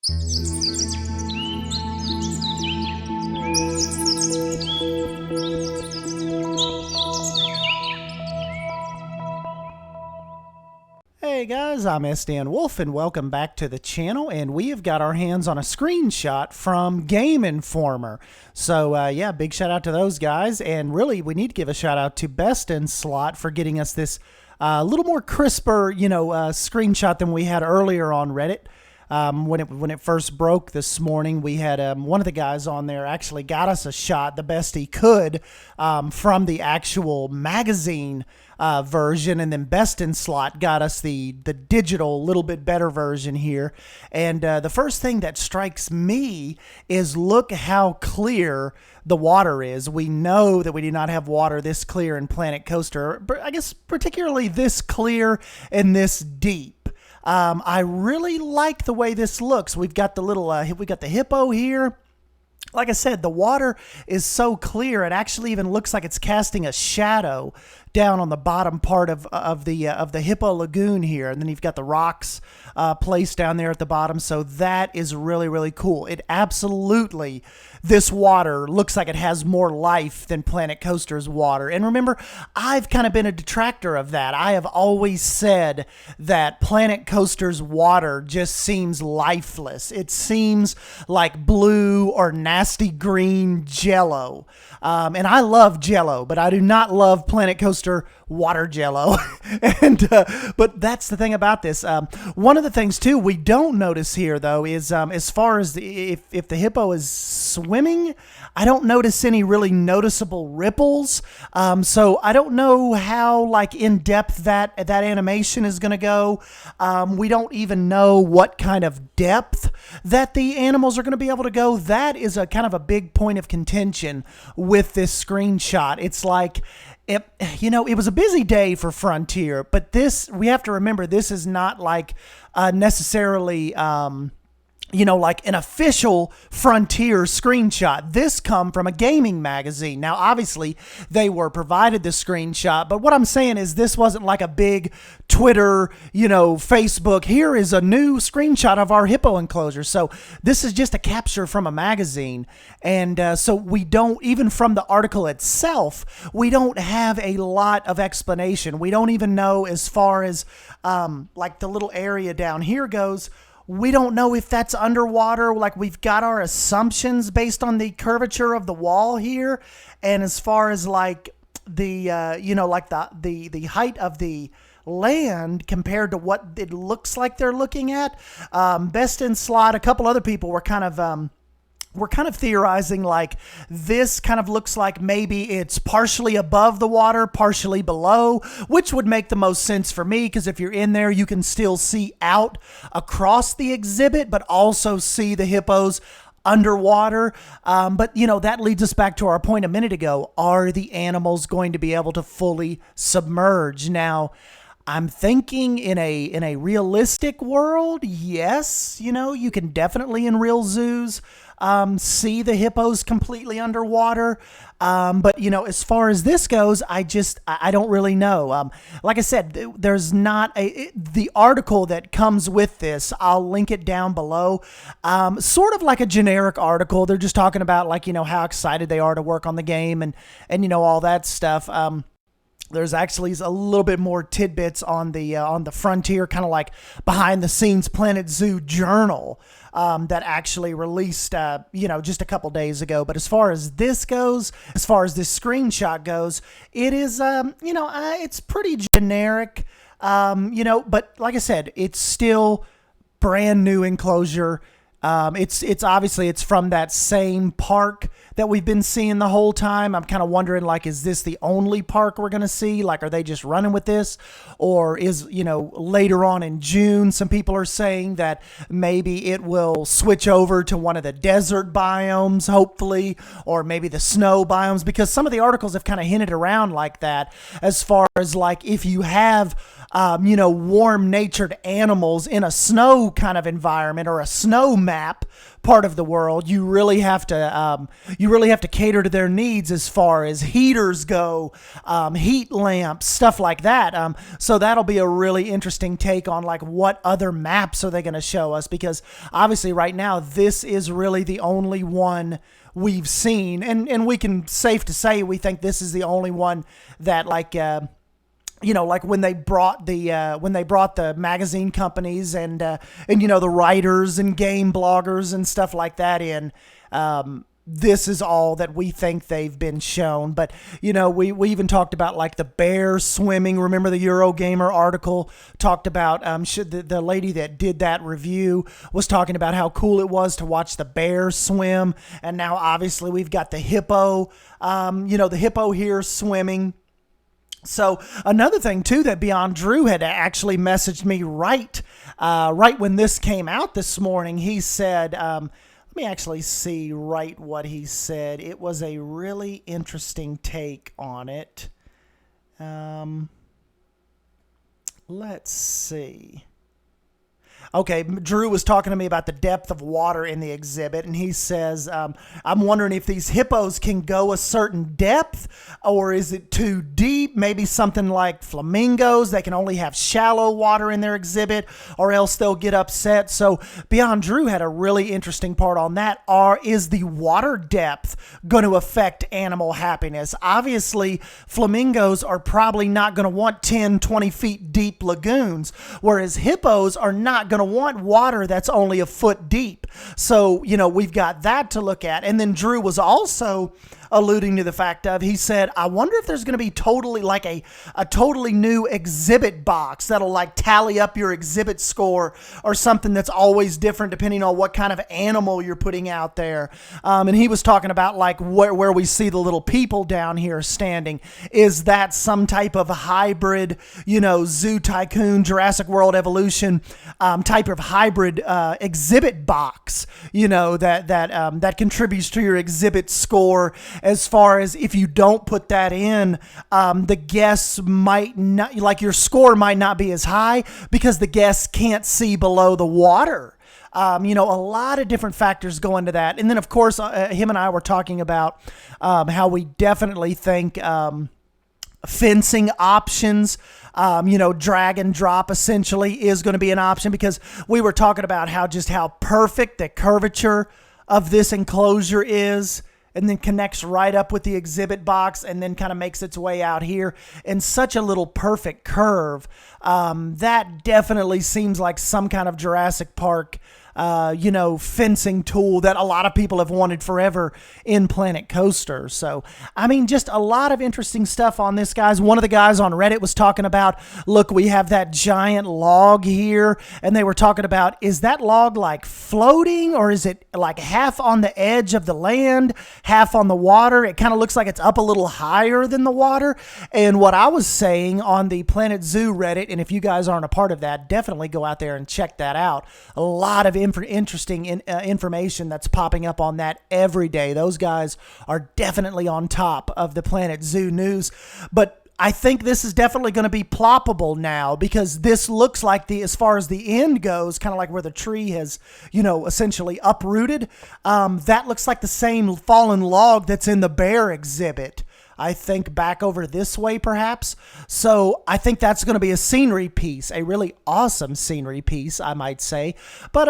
Hey guys, I'm SDN Wolf and welcome back to the channel, and we have got our hands on a screenshot from Game Informer. So yeah, big shout out to those guys, and really we need to give a shout out to Best in Slot for getting us this little more crisper, screenshot than we had earlier on Reddit. When it first broke this morning, we had one of the guys on there actually got us a shot the best he could from the actual magazine version, and then Best in Slot got us the digital, little bit better version here. And the first thing that strikes me is look how clear the water is. We know that we do not have water this clear in Planet Coaster, but I guess particularly this clear and this deep. I really like the way this looks. We've got the little, we got the hippo here. Like I said, the water is so clear, it actually even looks like it's casting a shadow down on the bottom part of the Hippo Lagoon here. And then you've got the rocks placed down there at the bottom. So that is really, really cool. It absolutely, this water looks like it has more life than Planet Coaster's water. And remember, I've kind of been a detractor of that. I have always said that Planet Coaster's water just seems lifeless. It seems like blue or nasty green Jello. And I love Jello, but I do not love Planet Coaster water Jello. And but that's the thing about this. One of the things too we don't notice here though is as far as if the hippo is swimming, I don't notice any really noticeable ripples. So I don't know how like in depth that animation is going to go. We don't even know what kind of depth that the animals are going to be able to go. That is a kind of a big point of contention with this screenshot. It's like, it was a busy day for Frontier, but this, we have to remember, this is not like necessarily, like an official Frontier screenshot. This come from a gaming magazine. Now, obviously, they were provided the screenshot, but what I'm saying is this wasn't like a big Twitter, Facebook. Here is a new screenshot of our hippo enclosure. So this is just a capture from a magazine. And so we don't, even from the article itself, we don't have a lot of explanation. We don't even know as far as like the little area down here goes. We don't know if that's underwater. Like, we've got our assumptions based on the curvature of the wall here. And as far as like the, like the height of the land compared to what it looks like they're looking at, Best in Slot, a couple other people were kind of theorizing like this kind of looks like maybe it's partially above the water, partially below, which would make the most sense for me, because if you're in there, you can still see out across the exhibit, but also see the hippos underwater. But that leads us back to our point a minute ago. Are the animals going to be able to fully submerge? Now, I'm thinking in a realistic world, yes, you can definitely in real zoos see the hippos completely underwater. But as far as this goes, I don't really know. Like I said, there's not the article that comes with this. I'll link it down below. Sort of like a generic article. They're just talking about like, how excited they are to work on the game and all that stuff. There's actually a little bit more tidbits on the Frontier, kind of like behind the scenes Planet Zoo journal that actually released, just a couple days ago. But as far as this goes, as far as this screenshot goes, it is, it's pretty generic, but like I said, it's still brand new enclosure. It's obviously it's from that same park that we've been seeing the whole time. I'm kind of wondering, like, is this the only park we're going to see? Like, are they just running with this? Or is, later on in June, some people are saying that maybe it will switch over to one of the desert biomes, hopefully, or maybe the snow biomes, because some of the articles have kind of hinted around like that, as far as like if you have warm natured animals in a snow kind of environment or a snow map part of the world, you really have to cater to their needs as far as heaters go, heat lamps, stuff like that. So that'll be a really interesting take on like what other maps are they going to show us, because obviously right now this is really the only one we've seen, and we can safe to say we think this is the only one that like like when they brought the magazine companies and the writers and game bloggers and stuff like that in, this is all that we think they've been shown. But we even talked about like the bear swimming. Remember the Eurogamer article talked about the lady that did that review was talking about how cool it was to watch the bear swim, and now obviously we've got the hippo, the hippo here swimming. So another thing too that Beyond Drew had actually messaged me right when this came out this morning. He said, let me actually see right what he said. It was a really interesting take on it. Let's see. Okay, Drew was talking to me about the depth of water in the exhibit, and he says, I'm wondering if these hippos can go a certain depth, or is it too deep? Maybe something like flamingos, they can only have shallow water in their exhibit, or else they'll get upset. So Beyond Drew had a really interesting part on that. Is the water depth going to affect animal happiness? Obviously, flamingos are probably not going to want 10, 20 feet deep lagoons, whereas hippos are not going to want water that's only a foot deep. So, we've got that to look at. And then Drew was also alluding to the fact of, he said, I wonder if there's going to be totally like a totally new exhibit box that'll like tally up your exhibit score, or something that's always different depending on what kind of animal you're putting out there. And he was talking about like where we see the little people down here standing. Is that some type of hybrid, Zoo Tycoon, Jurassic World Evolution type of hybrid exhibit box, that contributes to your exhibit score? As far as if you don't put that in, the guests might not, like your score might not be as high because the guests can't see below the water. A lot of different factors go into that. And then, of course, him and I were talking about how we definitely think fencing options, drag and drop essentially is going to be an option, because we were talking about how perfect the curvature of this enclosure is, and then connects right up with the exhibit box, and then kind of makes its way out here in such a little perfect curve. That definitely seems like some kind of Jurassic Park fencing tool that a lot of people have wanted forever in Planet Coaster. So, just a lot of interesting stuff on this, guys. One of the guys on Reddit was talking about, look, we have that giant log here, and they were talking about, is that log like floating, or is it like half on the edge of the land, half on the water? It kind of looks like it's up a little higher than the water. And what I was saying on the Planet Zoo Reddit, and if you guys aren't a part of that, definitely go out there and check that out. A lot of interesting information that's popping up on that every day. Those guys are definitely on top of the Planet Zoo news. But I think this is definitely going to be ploppable now, because this looks like as far as the end goes, kind of like where the tree has, essentially uprooted. That looks like the same fallen log that's in the bear exhibit. I think back over this way, perhaps. So I think that's going to be a scenery piece, a really awesome scenery piece, I might say. But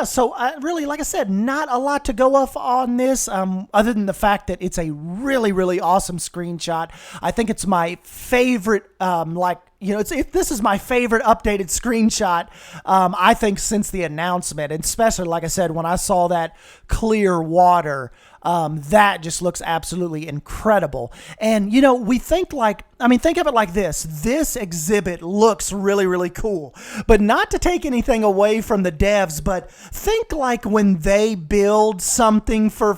so really, like I said, not a lot to go off on this, other than the fact that it's a really, really awesome screenshot. I think it's my favorite, this is my favorite updated screenshot, I think, since the announcement, and especially, like I said, when I saw that clear water. That just looks absolutely incredible. And, we think think of it like this. This exhibit looks really, really cool. But not to take anything away from the devs, but think like when they build something for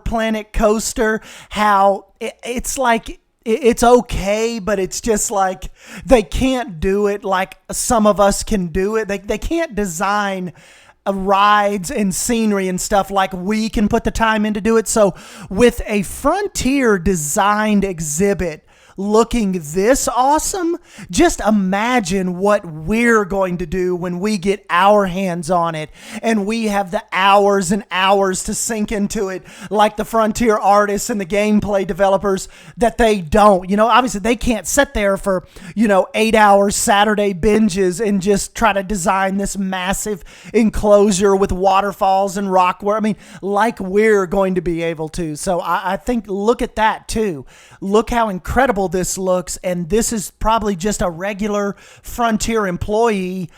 Planet Coaster, how it's like, it's okay, but it's just like they can't do it like some of us can do it. They can't design rides and scenery and stuff like we can put the time in to do it. So with a Frontier designed exhibit looking this awesome, just imagine what we're going to do when we get our hands on it and we have the hours and hours to sink into it, like the Frontier artists and the gameplay developers that they don't. You know, obviously they can't sit there for, 8-hour Saturday binges and just try to design this massive enclosure with waterfalls and rock work. I mean, like we're going to be able to. So I think look at that too. Look how incredible this looks, and this is probably just a regular Frontier employee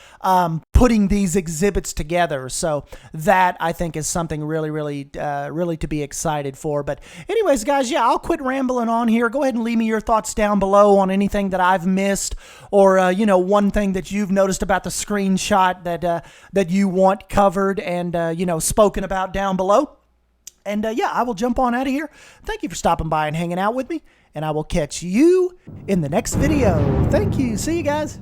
putting these exhibits together. So that I think is something really to be excited for. But anyways, guys, yeah, I'll quit rambling on here. Go ahead and leave me your thoughts down below on anything that I've missed, or one thing that you've noticed about the screenshot that you want covered and spoken about down below. And yeah, I will jump on out of here. Thank you for stopping by and hanging out with me, and I will catch you in the next video. Thank you. See you guys.